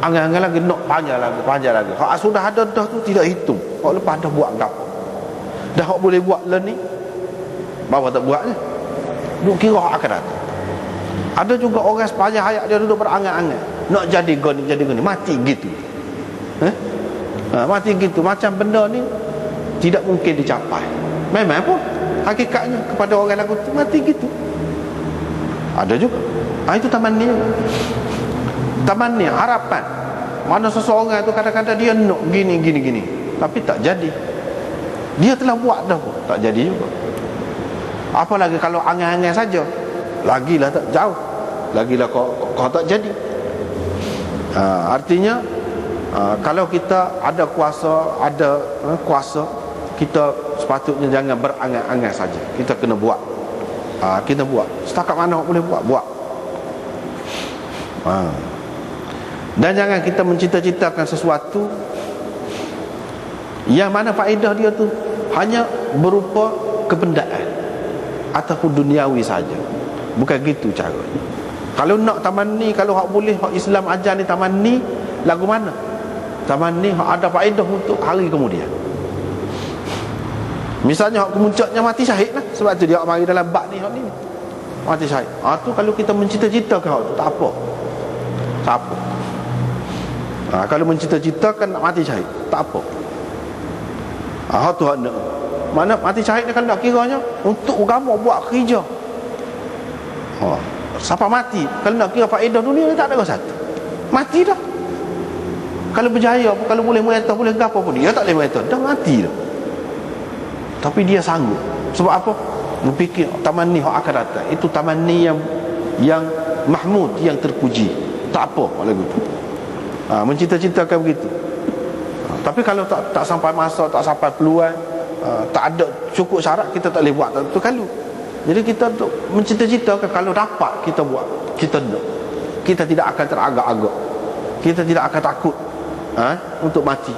Angan-angan lagi nak panjang lagi. Hak sudah ada dah tu tidak hitung. Hak lepas dah buat gapo. Dah hak boleh buat lah ni. Bawa tak buat je. Duk kira hak akan datang. Ada juga orang sepanjang hayat dia duduk berangan-angan. Nak jadi gini, mati gitu. Mati gitu. Macam benda ni tidak mungkin dicapai. Memang pun hakikatnya kepada orang lagu tu mati gitu. Ada juga. Itu tamanni. Tamanni, harapan. Mana seseorang tu kadang-kadang dia nak gini. Tapi tak jadi. Dia telah buat dah pun tak jadi juga. Apalagi kalau angan-angan saja, lagilah tak jauh. Lagilah kau tak jadi. Artinya kalau kita ada kuasa, kita sepatutnya jangan berangan-angan saja. Kita kena buat. Kita buat. Setakat mana boleh buat. Dan jangan kita mencita-citakan sesuatu yang mana faedah dia tu hanya berupa kebendaan ataupun duniawi saja. Bukan gitu caranya. Kalau nak tamanni, kalau hak boleh hak Islam ajar ni tamanni, lagu mana? Tamanni hak ada faedah untuk hari kemudian. Misalnya hak kemuncaknya mati syahid lah. Sebab tu dia mari dalam bab ni hak ni. Mati syahid. Tu kalau kita mencita-citakan hak tu tak apa. Tak apa. Kalau mencita-citakan nak mati syahid, tak apa. Hak tu hak nak. Mana mati syahid ni kalau nak kiranya untuk agama buat kerja. Siapa mati kalau nak kira faedah dunia ni tak ada satu. Mati dah. Kalau berjaya, kalau boleh merintah, boleh gapo pun dia tak boleh merintah, dah mati dah. Tapi dia sanggup. Sebab apa? Berfikir tamanni hak akan datang. Itu tamanni yang mahmud, yang terpuji. Tak apa lagu tu. Mencita-citakan begitu. Tapi kalau tak sampai masa, tak sampai peluang, tak ada cukup syarat, kita tak boleh buat tu kalau. Jadi kita mencita-citakan kalau dapat kita buat, kita nak. Kita tidak akan teragak-agak. Kita tidak akan takut untuk mati.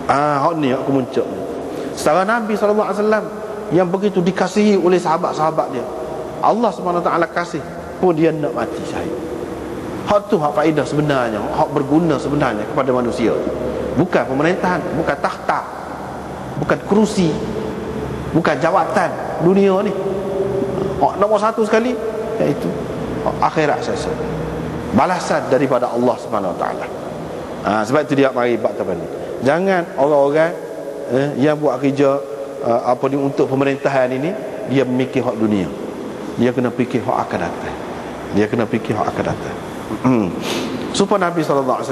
Hak ni hak kemuncak ni. Setara Nabi SAW yang begitu dikasihi oleh sahabat-sahabat dia, Allah SWT kasih pun dia nak mati syahid. Hak tu hak faedah sebenarnya, hak berguna sebenarnya kepada manusia. Bukan pemerintahan, bukan takhta, bukan kerusi, bukan jawatan dunia ni. Nombor satu sekali iaitu akhirat saja. Balasan daripada Allah SWT. Sebab itu dia mari bab tamanni. Jangan orang-orang yang buat kerja ni untuk pemerintahan ini, dia memikir hak dunia. Dia kena fikir hak akan datang. Dia kena fikir hak akan datang. Supaya Nabi SAW,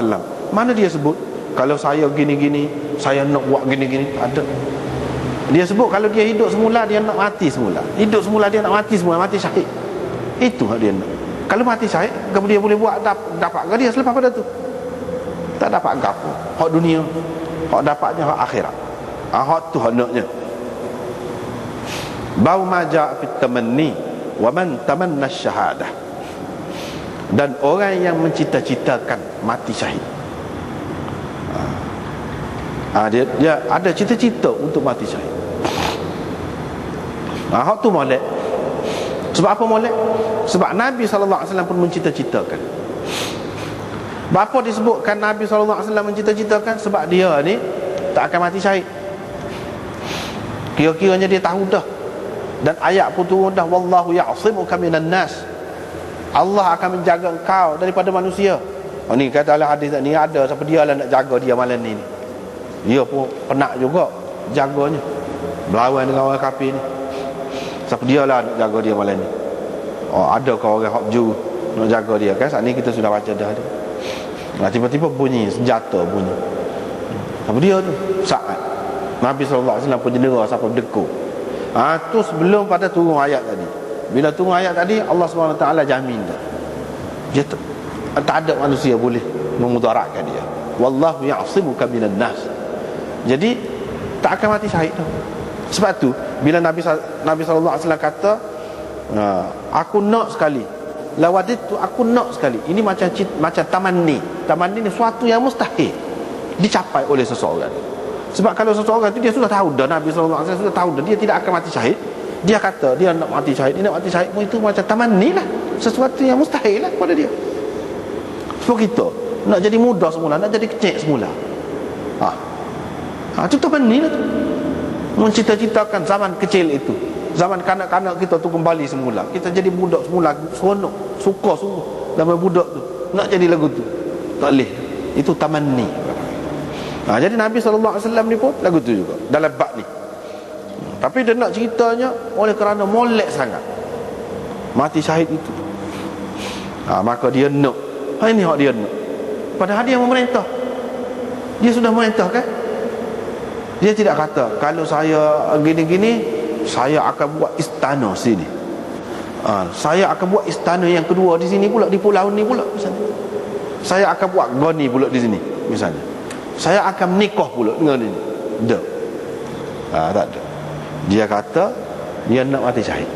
mana dia sebut kalau saya gini-gini, saya nak buat gini-gini, tak ada. Dia sebut kalau dia hidup semula, dia nak mati semula. Hidup semula, dia nak mati semula, mati syahid. Itu hak dia nak. Kalau mati syahid, kemudian dia boleh buat dapat ke dia selepas pada tu? Tak dapat apa. Hak dunia, hak dapatnya hak akhirat. Hak tu hak naknya. Bau maja fit tamanni wa man tamanna syahadah. Dan orang yang mencita-citakan mati syahid, dia ada cita-cita untuk mati syahid. Hak tu molek. Sebab apa molek? Sebab Nabi SAW pun mencita-citakan. Bapa disebutkan Nabi SAW mencita-citakan? Sebab dia ni tak akan mati syahid. Kira-kiranya dia tahu dah. Dan ayat pun turun dah, wallahu ya'simuka minan nas. Allah akan menjaga engkau daripada manusia. Ni kata dalam hadis ni ada siapa dia lah nak jaga dia malam ni. Dia pun penat juga jaganya, berlawan dengan orang kafir ni. Siapa dia lah nak jaga dia malam ni. Ada kau orang hak ju nak jaga dia kan? Saat ni kita sudah baca dah ada. Tiba-tiba bunyi senjata bunyi. Siapa dia tu? Sa'ad. Nabi SAW pun jendera sampai berdeku. Tu sebelum pada turun ayat tadi. Bila turun ayat tadi, Allah SWT jamin dah. Dia tak ada manusia boleh memudaratkan dia. Wallahu ya'simuka minan nas. Jadi tak akan mati syahid tu. Sebab tu bila Nabi SAW kata, aku nak sekali, lawadit tu aku nak sekali. Ini macam tamanni. Tamanni ni suatu yang mustahil dicapai oleh seseorang. Sebab kalau seseorang tu dia sudah tahu dah, Nabi SAW sudah tahu dah dia tidak akan mati syahid, dia kata dia nak mati syahid, dia nak mati syahid pun itu macam tamanni lah, sesuatu yang mustahil lah kepada dia. Sebab kita Nak jadi muda semula, nak jadi kecil semula. Itu tamanni lah tu. Mencita-citakan zaman kecil itu, zaman kanak-kanak kita tu kembali semula. Kita jadi budak semula, seronok, suka sungguh zaman budak tu. Nak jadi lagu tu. Tak boleh. Itu tamanni. Jadi Nabi SAW ni pun lagu tu juga dalam bab ni. Tapi dia nak ceritanya oleh kerana molek sangat mati syahid itu. Maka dia nak. Ini hak dia nak. Padahal dia memerintah. Dia sudah memerintah kan? Dia tidak kata kalau saya gini-gini saya akan buat istana sini. Saya akan buat istana yang kedua di sini pula, di pulau ni pula misalnya. Saya akan buat goni pula di sini misalnya. Saya akan menikah pula dengan ini. Tak. Tak ada. Dia kata dia nak mati syahid.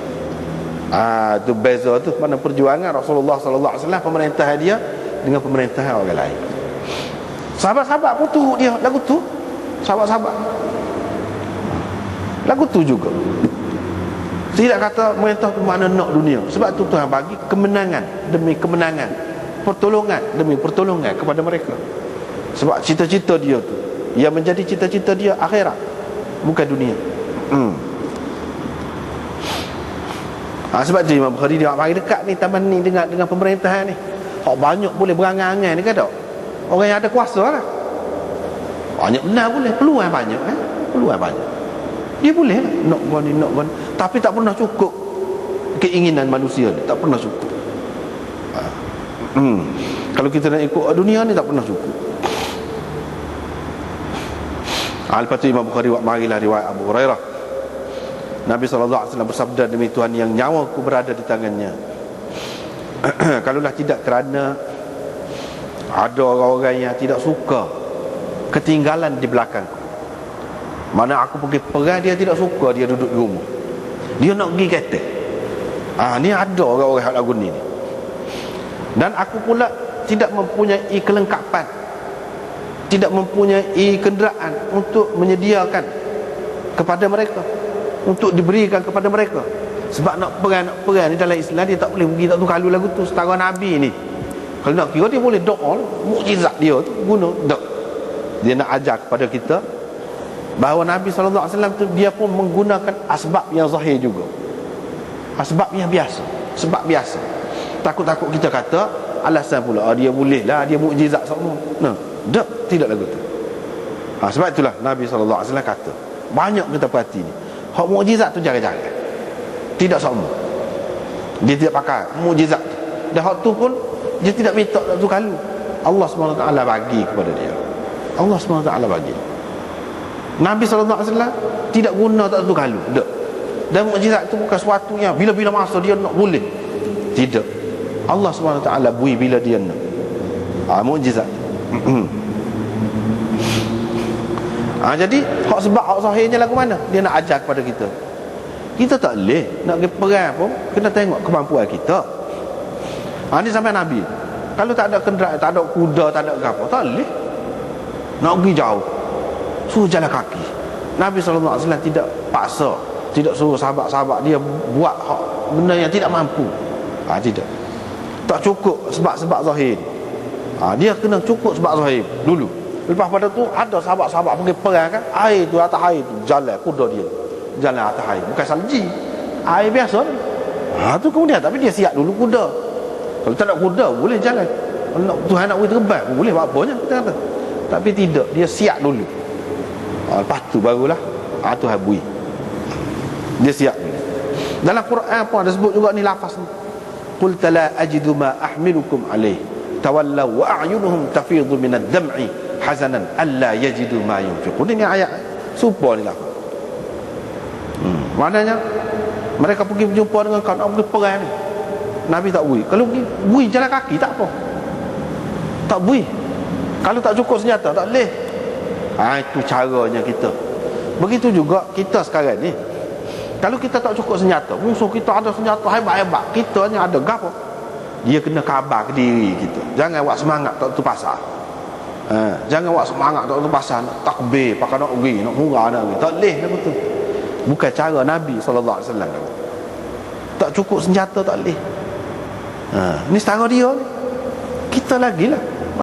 Itu beza tu mana perjuangan Rasulullah sallallahu alaihi wasallam, pemerintah dia dengan pemerintah orang lain. Sahabat-sahabat pun tu dia lagu tu. Sahabat-sahabat lagu tu juga. Tidak kata pemerintah tu mana nak dunia. Sebab tu Tuhan bagi kemenangan demi kemenangan, pertolongan demi pertolongan kepada mereka. Sebab cita-cita dia tu, yang menjadi cita-cita dia akhirat, bukan dunia. Sebab tu Imam Bukhari dia mari dekat ni taman ni dengan pemerintahan ni. Hak banyak boleh berangan-angan ni kata. Orang yang ada kuasa lah. Banyak benar boleh, peluang banyak peluang banyak. Dia boleh nak goni. Tapi tak pernah cukup keinginan manusia ni, tak pernah cukup. Kalau kita nak ikut dunia ni tak pernah cukup. Lepas tu Imam Bukhari marilah riwayat Abu Hurairah. Nabi SAW bersabda, demi Tuhan yang nyawaku berada di tangannya, kalaulah tidak kerana ada orang-orang yang tidak suka ketinggalan di belakangku, mana aku pergi perang dia tidak suka, dia duduk di rumah, dia nak pergi kereta. Ni ada orang-orang hal lagu ni. Dan aku pula tidak mempunyai kelengkapan, tidak mempunyai kenderaan untuk menyediakan kepada mereka, untuk diberikan kepada mereka. Sebab nak perang ni dalam Islam dia tak boleh pergi tak tu kalau lagu tu setara Nabi ni. Kalau nak kira dia boleh doa, mukjizat dia tu guna doa. Dia nak ajar kepada kita bahawa Nabi SAW tu dia pun menggunakan asbab yang zahir juga, asbab yang biasa, sebab biasa. Takut-takut kita kata alasan pula dia boleh lah, dia mukjizat semua. Tak, tidak lagu tu. Sebab itulah Nabi SAW kata, banyak kita perhati ni, hak mukjizat tu jarang-jarang, tidak semua. Dia tidak pakai mukjizat tu. Dan hak tu pun dia tidak minta tu kalau Allah SWT bagi kepada dia. Allah SWT bagi. Nabi SAW tidak guna tak tu kalau. Tak. Dan mukjizat itu bukan sesuatu yang bila-bila masa dia nak boleh. Tidak. Allah SWT bui bila dia nak. Mukjizat. Jadi hak sebab hak sahihnya lagu mana? Dia nak ajar kepada kita. Kita tak boleh nak pergi perang pun kena tengok kemampuan kita. Ini sampai Nabi. Kalau tak ada kenderaan, tak ada kuda, tak ada apa, tak boleh nak pergi jauh, suruh jalan kaki. Nabi SAW tidak paksa, tidak suruh sahabat-sahabat dia buat benda yang tidak mampu. Tidak. Tak cukup sebab-sebab zahir. Dia kena cukup sebab zahir dulu. Lepas pada tu ada sahabat-sahabat pergi perang kan, air tu, atas air tu jalan kuda dia, jalan atas air, bukan salji, air biasa ni. Tu kemudian, tapi dia siap dulu kuda. Kalau tak nak kuda boleh jalan, Tuhan nak pergi terbang boleh, buat apanya kita kata. Tapi tidak, dia siap dulu. Lepas tu barulah Tuhan bui. Dia siap dulu. Dalam Quran pun ada sebut juga ni lafaz ni. Qul la ajidu ma ahmilukum alaih tawallaw wa a'yunuhum tafidhu min ad-dam'i hazanan alla yajidu ma yunfiqun. Ini ayat serupa ni lafaz. Maknanya mereka pergi berjumpa dengan kaum nak pergi perang ni. Nabi tak bui. Kalau pergi bui jalan kaki tak apa. Tak bui. Kalau tak cukup senjata tak boleh. Itu caranya kita. Begitu juga kita sekarang ni. Kalau kita tak cukup senjata, musuh kita ada senjata hebat-hebat, kita hanya ada gapo? Dia kena khabar ke diri kita. Jangan buat semangat tak tu pasal. Jangan buat semangat tak tu pasal nak takbir, pakai nak pergi, nak hurrah nak pergi. Tak boleh lah betul. Bukan cara Nabi SAW. Tak cukup senjata tak boleh. Ni setara dia ni. Kita lagi lah